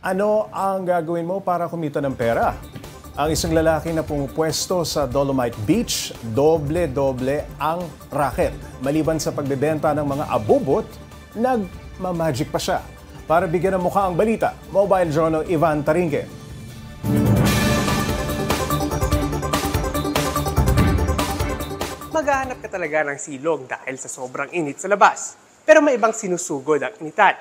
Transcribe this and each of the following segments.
Ano ang gagawin mo para kumita ng pera? Ang isang lalaki na pumupwesto sa Dolomite Beach, doble-doble ang racket. Maliban sa pagbebenta ng mga abubot, nagmamagic pa siya. Para bigyan ng mukha ang balita, Mobile Journal Ivan Tarinque. Maghahanap ka talaga ng silong dahil sa sobrang init sa labas. Pero may ibang sinusugod ang initan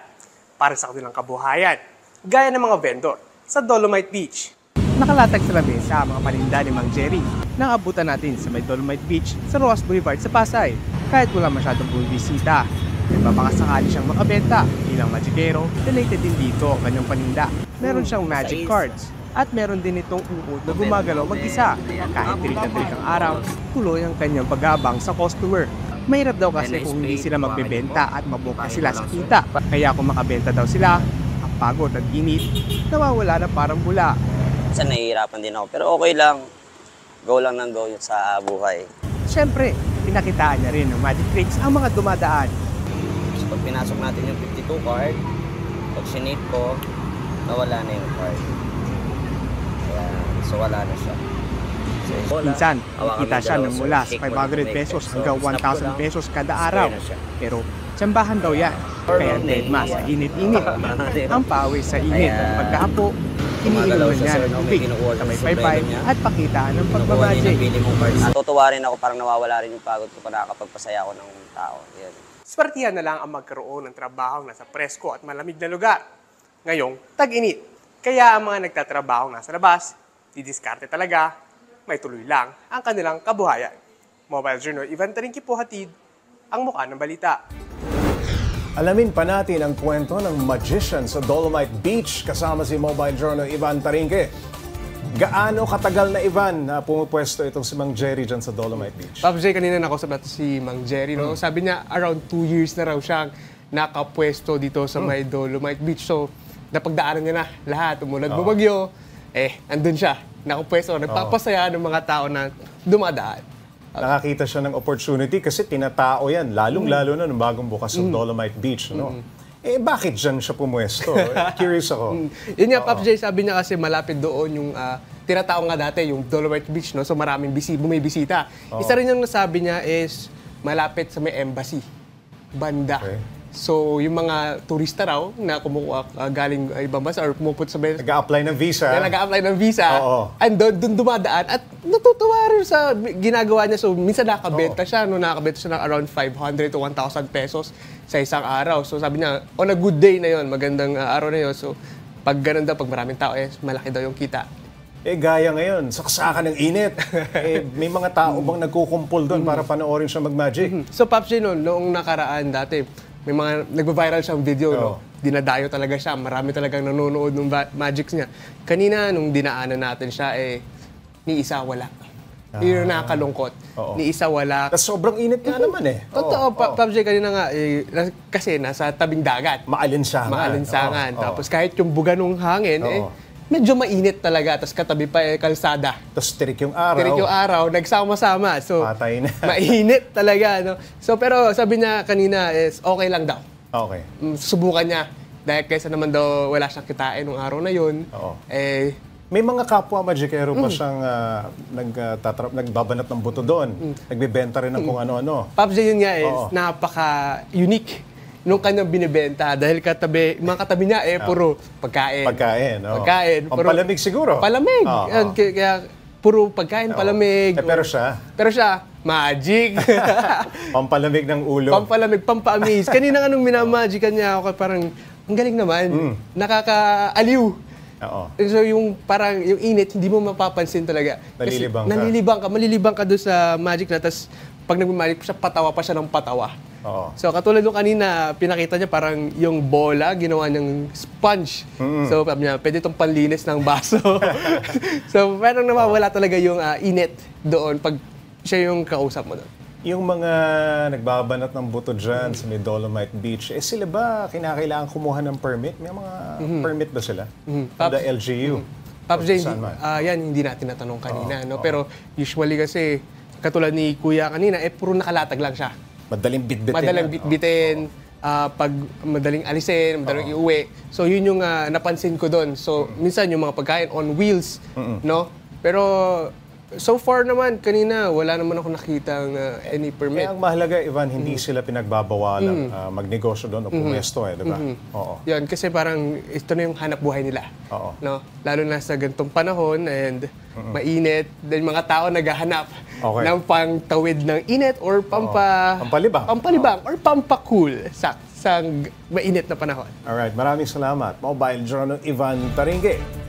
para sa kanilang kabuhayan, gaya ng mga vendor sa Dolomite Beach. Nakalatag sa lamesa ang mga paninda ni Mang Jerry. Nakabutan natin sa may Dolomite Beach sa Roas Boulevard sa Pasay. Kahit wala masyadong bumisita, nagpapakasakali siyang makabenta bilang magikero. Related din dito ang kanyang paninda. Meron siyang magic cards at meron din itong uod na gumagalaw mag-isa. Kahit tirik na tirik ang araw, tuloy ang kanyang pag-aabang sa customer. Mahirap daw kasi kung hindi sila magbebenta at mabuka sila sa kita. Kaya kung makabenta daw sila, ang pagod at init, nawawala na parang bula. Minsan nahihirapan din ako, pero okay lang. Go lang ng go yun sa buhay. Siyempre, pinakitaan niya rin ng magic tricks ang mga dumadaan. So pag pinasok natin yung 52 card, pag sinate ko, nawala na yung card. Kaya, so wala na siya. So, Minsan, kita siya ng mula sa 500 pesos hanggang 1,000 pesos kada araw. Pero, tsambahan daw yan. Kaya deadma sa init-init. Ang pawis sa init at pagkahapo, iniinuman niya ng tubig sa may paypay at pakitaan ng pagmamagic. Natutuwa rin ako, parang nawawala rin yung pagod ko para nakakapagpasaya ako ng tao. Yan. Swertihan na lang ang magkaroon ng trabaho nasa presko at malamig na lugar. Ngayong, tag-init. Kaya ang mga nagtatrabaho nasa labas, didiskarte talaga, may tuloy lang ang kanilang kabuhayan. Mobile Journal Ivan Tarinque po hatid ang mukha ng balita. Alamin pa natin ang kwento ng magician sa Dolomite Beach kasama si Mobile Journal Ivan Tarinque. Gaano katagal na, Ivan, na pumupwesto itong si Mang Jerry dyan sa Dolomite Beach? Pops J, kanina nakausap natin si Mang Jerry. No? Sabi niya around 2 years na raw siyang nakapwesto dito sa may Dolomite Beach. So, napagdaanan niya na lahat. Umulan bumagyo, andun siya. Nakapwesto, nagpapasaya ng mga tao na dumadaan. Nakakita siya ng opportunity kasi tinatao yan, lalong-lalo na nung bagong bukas ng Dolomite Beach. No? Bakit dyan siya pumwesto? Curious ako. Yun nga, Pops J, sabi niya kasi malapit doon yung tinatao nga dati, yung Dolomite Beach. No? So maraming bumibisita. Isa rin yung nasabi niya is malapit sa may embassy, banda. Okay. So, yung mga turista raw na kumukuha galing ibang bansa or pumupunta sa nag-a-apply ng visa. Nag-a-apply ng visa. And doon dumadaan at natutuwa rin sa ginagawa niya. So, minsan nakabenta siya. No, nakabenta siya ng around 500 to 1,000 pesos sa isang araw. So, sabi niya, on a good day na yon, magandang araw na yon. So, pag ganun daw, pag maraming tao, malaki daw yung kita. Gaya ngayon, saksakan ng init. May mga tao bang nagkukumpul doon para panoorin siya mag-magic? So, Pops J, noong nakaraan dati, may mga nagba-viral siyang video, no? Dinadayo talaga siya. Marami talagang nanonood ng magics niya. Kanina, nung dinaanan natin siya, ni isa wala. Yun yung nakakalungkot. Ni isa wala. Tapos sobrang init nga naman Totoo, Pops J, kanina nga, kasi nasa tabing dagat. Maalinsangan. Maalinsangan. Tapos kahit yung buga ng hangin, medyo mainit talaga. Tapos katabi pa kalsada. Tapos tirik yung araw. Tirik yung araw. Nagsama-sama. So, patay na. Mainit talaga. No? So, pero sabi niya kanina is okay lang daw. Okay. Subukan niya. Dahil kaysa naman daw wala siyang kitain nung araw na yun. May mga kapwa magikero pa siyang nagbabanat ng buto doon. Nagbebenta rin ng kung ano-ano. Pops J, yun nga napaka-unique nung kanyang binibenta dahil mga katabi niya puro pagkain. Pagkain. Pampalamig siguro. Palamig. Kaya puro pagkain, palamig. Pero siya, magic. Pampalamig ng ulo. Pampalamig, pampa-amaze. Kanina nga nung minamagican niya ako, parang ang galing naman. Nakakaaliw. So yung parang yung init, hindi mo mapapansin talaga. Malilibang ka doon sa magic na, tapos pag nag-magic siya, patawa pa siya ng patawa. So katulad nung kanina, pinakita niya parang yung bola, ginawa niyang sponge. So sabi niya, pwede itong panlinis ng baso. So parang nawawala talaga yung init doon pag siya yung kausap mo doon. Yung mga nagbabanat ng buto dyan sa may Dolomite Beach, sila ba kinakailangan kumuha ng permit? May mga permit ba sila? From the LGU? Pops J, yan hindi natin natanong kanina. Pero usually kasi, katulad ni Kuya kanina, puro nakalatag lang siya. Madaling bitbitin. Madaling bitbitin. pag madaling alisin, madaling iuwi. So yun yung napansin ko doon. So minsan yung mga pagkain on wheels, no? Pero so far naman, kanina, wala naman ako nakitang any permit. Kaya ang mahalaga, Ivan, hindi sila pinagbabawalang magnegosyo doon o pumesto, di ba? Oo. Yan, kasi parang ito na yung hanap buhay nila. Oo. No? Lalo na sa ganitong panahon and mainit, then mga tao naghahanap ng pangtawid ng init or pampalibang or pampacool sa mainit na panahon. Alright, maraming salamat. Mobile Journal Ivan Taringe.